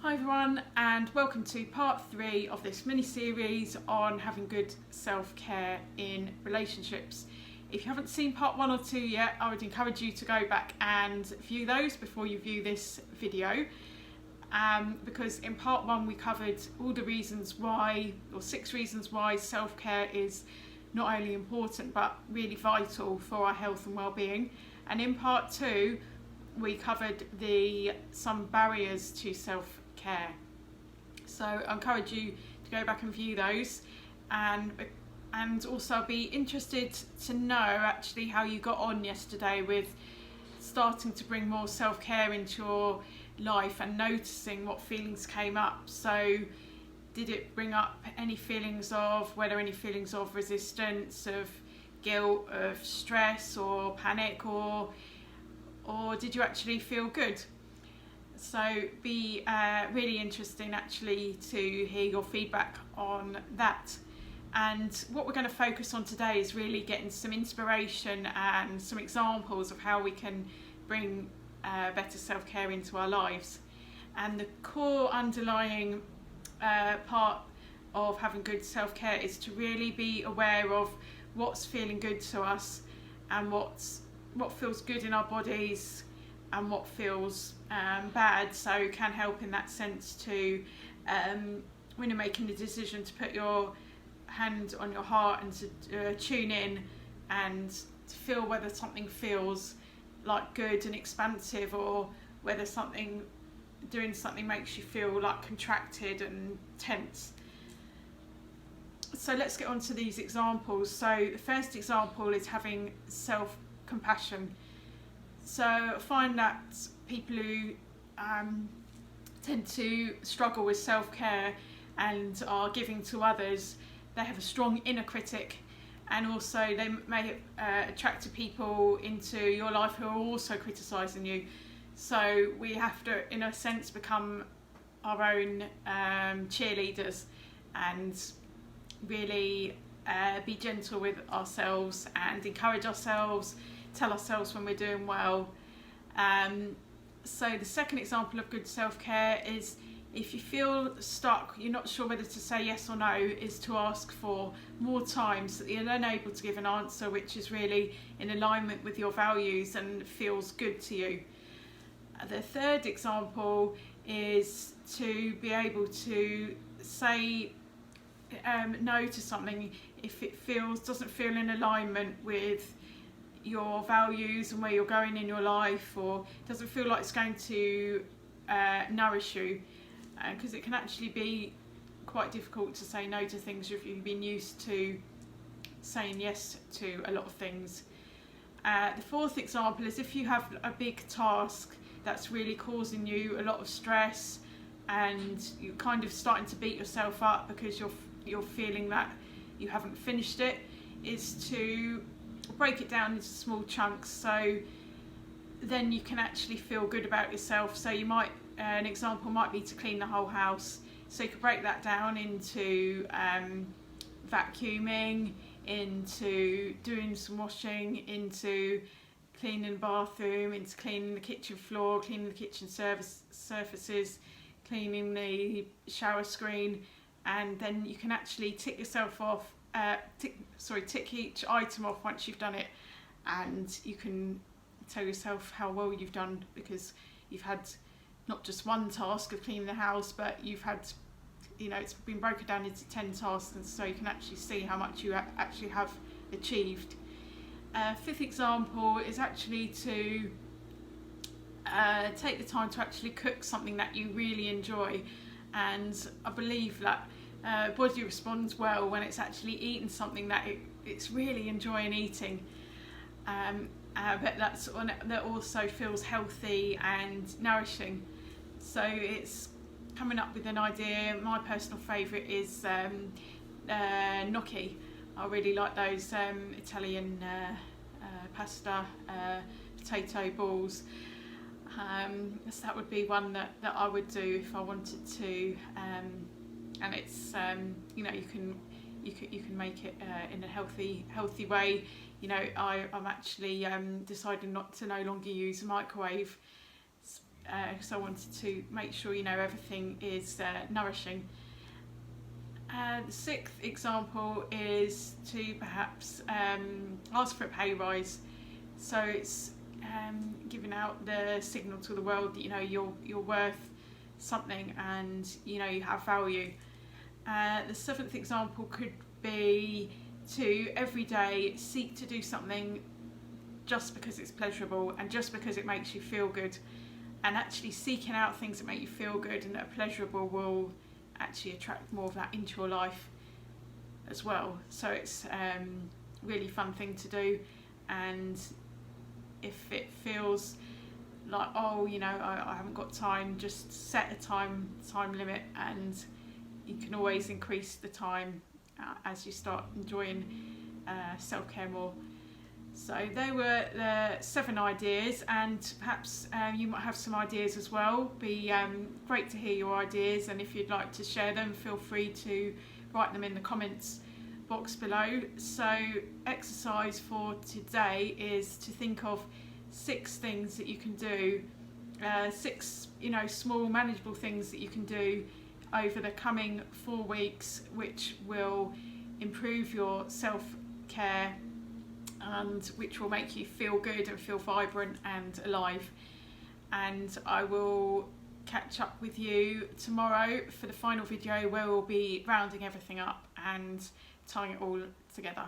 Hi everyone, and welcome to part 3 of this mini-series on having good self-care in relationships. If you haven't seen part 1 or 2 yet, I would encourage you to go back and view those before you view this video, because in part 1 we covered all the reasons why, or 6 reasons why self-care is not only important but really vital for our health and well-being, and in part 2 we covered some barriers to self-care. So I encourage you to go back and view those, and also I'll be interested to know actually how you got on yesterday with starting to bring more self-care into your life and noticing what feelings came up. So did it bring up any feelings of, were there any feelings of resistance, of guilt, of stress or panic, or did you actually feel good? So be really interesting actually to hear your feedback on that. And what we're going to focus on today is really getting some inspiration and some examples of how we can bring better self-care into our lives. And the core underlying part of having good self-care is to really be aware of what's feeling good to us and what feels good in our bodies and what feels bad. So can help in that sense to when you're making the decision to put your hand on your heart and to tune in and to feel whether something feels like good and expansive, or whether doing something makes you feel like contracted and tense. So let's get on to these examples. So the first example is having self-compassion. So I find that people who tend to struggle with self-care and are giving to others, they have a strong inner critic, and also they may attract people into your life who are also criticising you. So we have to, in a sense, become our own cheerleaders and really be gentle with ourselves and encourage ourselves, tell ourselves when we're doing well. So the second example of good self-care is if you feel stuck, you're not sure whether to say yes or no, is to ask for more time so that you're then able to give an answer which is really in alignment with your values and feels good to you. The third example is to be able to say no to something if it doesn't feel in alignment with your values and where you're going in your life, or doesn't feel like it's going to nourish you, because it can actually be quite difficult to say no to things if you've been used to saying yes to a lot of things. The fourth example is if you have a big task that's really causing you a lot of stress and you're kind of starting to beat yourself up because you're feeling that you haven't finished it, is to break it down into small chunks, so then you can actually feel good about yourself. So you might, an example might be to clean the whole house, so you could break that down into vacuuming, into doing some washing, into cleaning the bathroom, into cleaning the kitchen floor, cleaning the kitchen surfaces, cleaning the shower screen, and then you can actually tick yourself off, tick each item off once you've done it, and you can tell yourself how well you've done because you've had not just one task of cleaning the house, but you've had, it's been broken down into 10 tasks, and so you can actually see how much you actually have achieved. Fifth example is actually to take the time to actually cook something that you really enjoy, and I believe that body responds well when it's actually eating something that it's really enjoying eating, but that also feels healthy and nourishing. So it's coming up with an idea. My personal favourite is gnocchi. I really like those Italian pasta, potato balls. So that would be one that I would do if I wanted to, and it's you can make it in a healthy way. I'm actually deciding not to no longer use a microwave because I wanted to make sure everything is nourishing. The sixth example is to perhaps ask for a pay rise. So it's giving out the signal to the world that you're worth something and you have value. The seventh example could be to every day seek to do something just because it's pleasurable and just because it makes you feel good, and actually seeking out things that make you feel good and that are pleasurable will actually attract more of that into your life as well. So it's a really fun thing to do, and if it feels like I haven't got time, just set a time limit, and you can always increase the time as you start enjoying self-care more. So they were the 7 ideas, and perhaps you might have some ideas as well. Be great to hear your ideas, and if you'd like to share them, feel free to write them in the comments box below. So exercise for today is to think of 6 things that you can do, 6 small manageable things that you can do over the coming 4 weeks, which will improve your self-care and which will make you feel good and feel vibrant and alive. And I will catch up with you tomorrow for the final video, where we'll be rounding everything up and tying it all together.